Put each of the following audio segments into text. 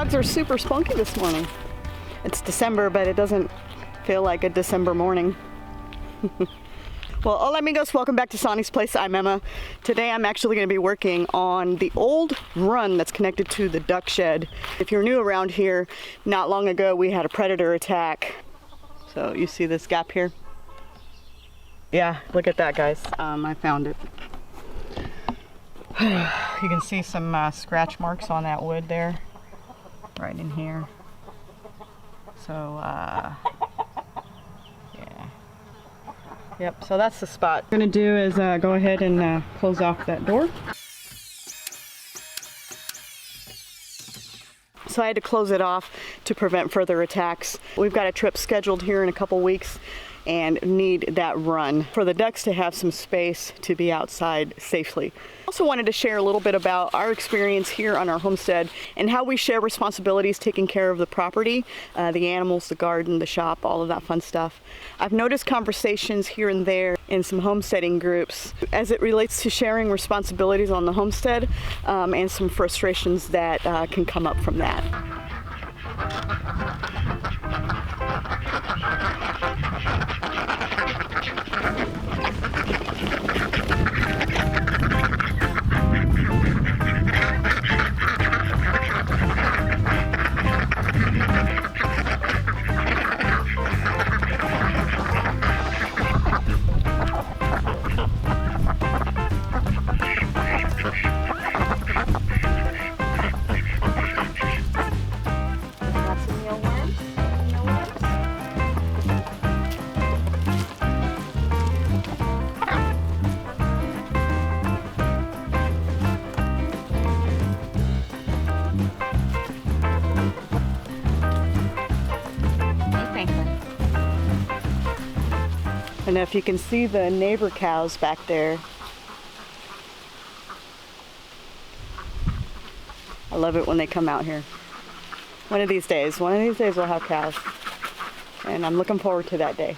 dogs are super spunky this morning. It's December, but it doesn't feel like a December morning. Well, hola amigos, welcome back to Sonnie's Place. I'm Emma. Today I'm actually going to be working on the old run that's connected to the duck shed. If you're new around here, not long ago we had a predator attack. So you see this gap here? Yeah, look at that, guys. I found it. You can see some scratch marks on that wood there, right in here. So, yeah. Yep, so that's the spot. What I'm gonna do is go ahead and close off that door. So I had to close it off to prevent further attacks. We've got a trip scheduled here in a couple weeks and need that run for the ducks to have some space to be outside safely. Also wanted to share a little bit about our experience here on our homestead and how we share responsibilities taking care of the property, the animals, the garden, the shop, all of that fun stuff. I've noticed conversations here and there in some homesteading groups as it relates to sharing responsibilities on the homestead and some frustrations that can come up from that. And if you can see the neighbor cows back there, I love it when they come out here. One of these days we'll have cows. And I'm looking forward to that day.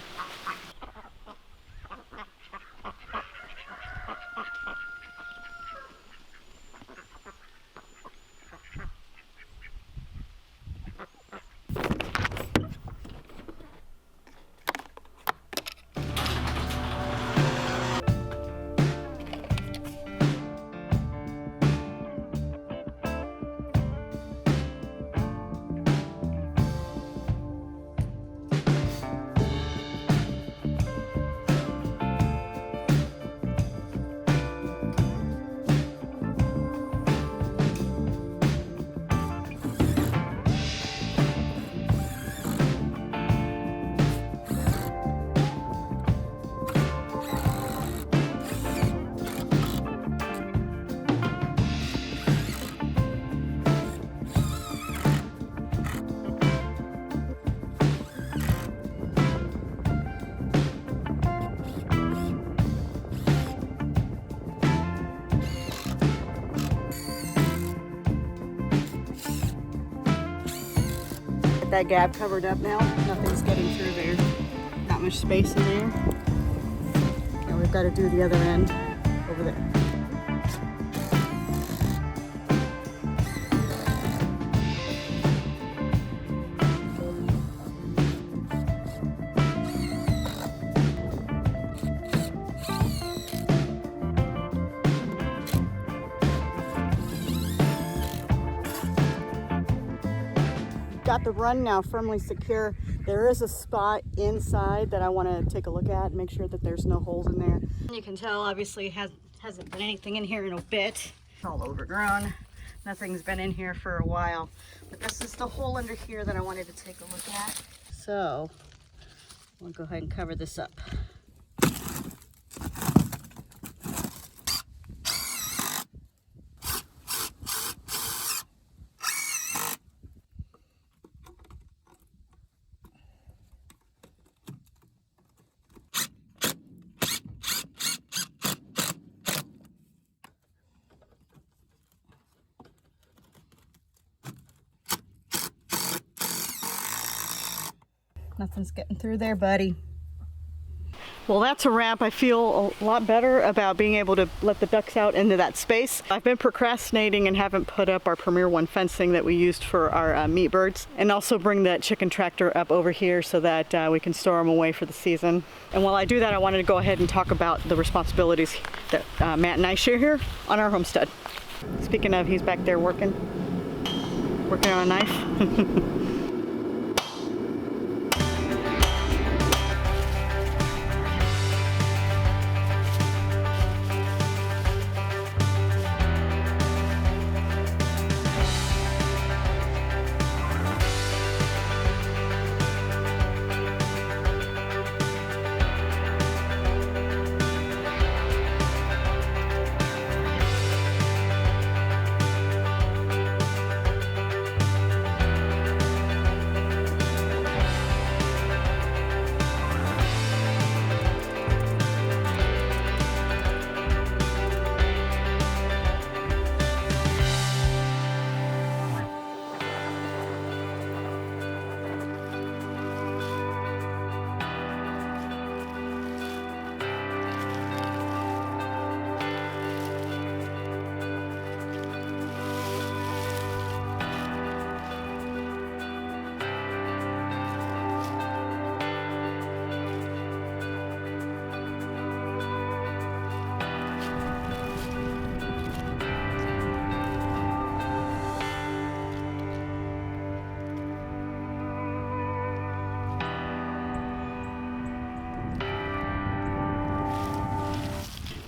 That gap covered up now. Nothing's getting through there. Not much space in there. Now we've got to do the other end over there. Got the run now firmly secure. There is a spot inside that I want to take a look at and make sure that there's no holes in there. You can tell obviously hasn't been anything in here in a bit. It's all overgrown. Nothing's been in here for a while. But this is the hole under here that I wanted to take a look at. So I'll go ahead and cover this up. Nothing's getting through there, buddy. Well, that's a wrap. I feel a lot better about being able to let the ducks out into that space. I've been procrastinating and haven't put up our Premier One fencing that we used for our meat birds, and also bring that chicken tractor up over here so that we can store them away for the season. And while I do that, I wanted to go ahead and talk about the responsibilities that Matt and I share here on our homestead. Speaking of, he's back there working on a knife.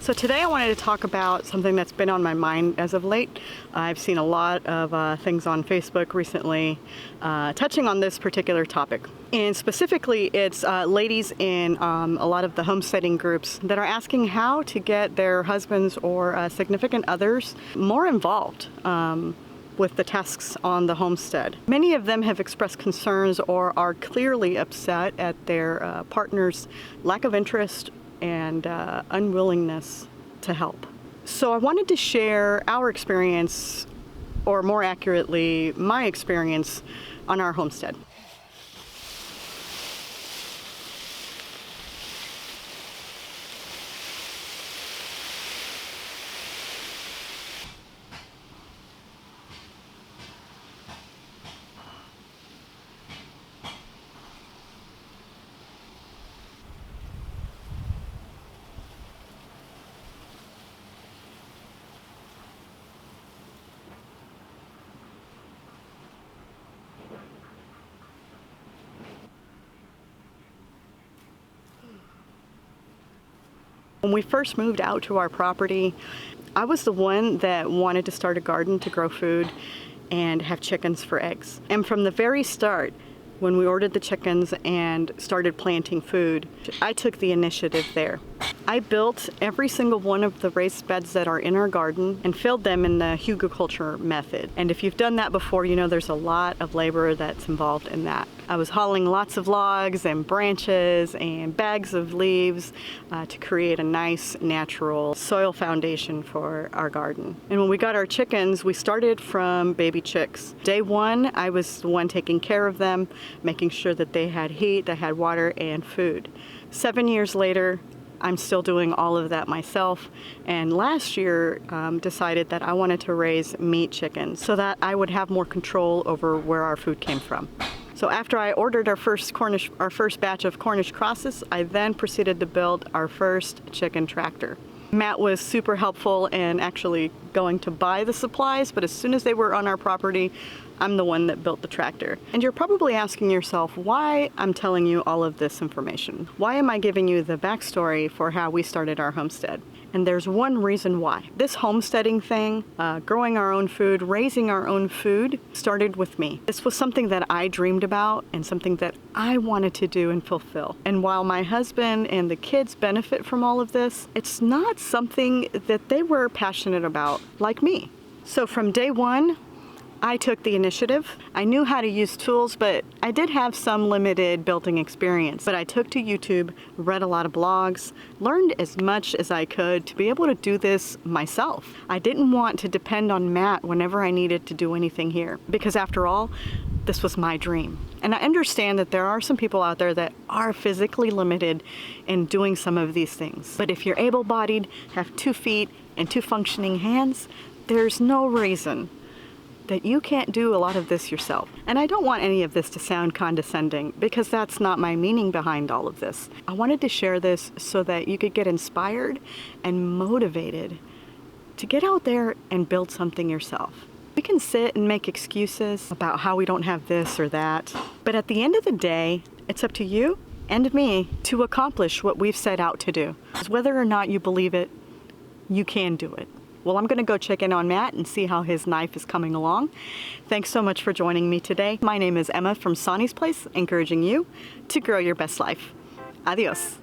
So today I wanted to talk about something that's been on my mind as of late. I've seen a lot of things on Facebook recently touching on this particular topic. And specifically, it's ladies in a lot of the homesteading groups that are asking how to get their husbands or significant others more involved with the tasks on the homestead. Many of them have expressed concerns or are clearly upset at their partner's lack of interest and unwillingness to help. So I wanted to share our experience, or more accurately, my experience on our homestead. When we first moved out to our property, I was the one that wanted to start a garden to grow food and have chickens for eggs. And from the very start, when we ordered the chickens and started planting food, I took the initiative there. I built every single one of the raised beds that are in our garden and filled them in the hugelkultur method. And if you've done that before, you know there's a lot of labor that's involved in that. I was hauling lots of logs and branches and bags of leaves to create a nice natural soil foundation for our garden. And when we got our chickens, we started from baby chicks. Day one, I was the one taking care of them, making sure that they had heat, they had water and food. 7 years later, I'm still doing all of that myself, and last year decided that I wanted to raise meat chickens so that I would have more control over where our food came from. So after I ordered our first batch of Cornish crosses, I then proceeded to build our first chicken tractor. Matt was super helpful in actually going to buy the supplies, but as soon as they were on our property, I'm the one that built the tractor. And you're probably asking yourself why I'm telling you all of this information. Why am I giving you the backstory for how we started our homestead? And there's one reason why. This homesteading thing, growing our own food, raising our own food, started with me. This was something that I dreamed about and something that I wanted to do and fulfill. And while my husband and the kids benefit from all of this, it's not something that they were passionate about like me. So from day one, I took the initiative. I knew how to use tools, but I did have some limited building experience. But I took to YouTube, read a lot of blogs, learned as much as I could to be able to do this myself. I didn't want to depend on Matt whenever I needed to do anything here, because after all, this was my dream. And I understand that there are some people out there that are physically limited in doing some of these things. But if you're able-bodied, have 2 feet and 2 functioning hands, there's no reason that you can't do a lot of this yourself. And I don't want any of this to sound condescending, because that's not my meaning behind all of this. I wanted to share this so that you could get inspired and motivated to get out there and build something yourself. We can sit and make excuses about how we don't have this or that, but at the end of the day, it's up to you and me to accomplish what we've set out to do. Whether or not you believe it, you can do it. Well, I'm gonna go check in on Matt and see how his knife is coming along. Thanks so much for joining me today. My name is Emma from Sonnie's Place, encouraging you to grow your best life. Adios.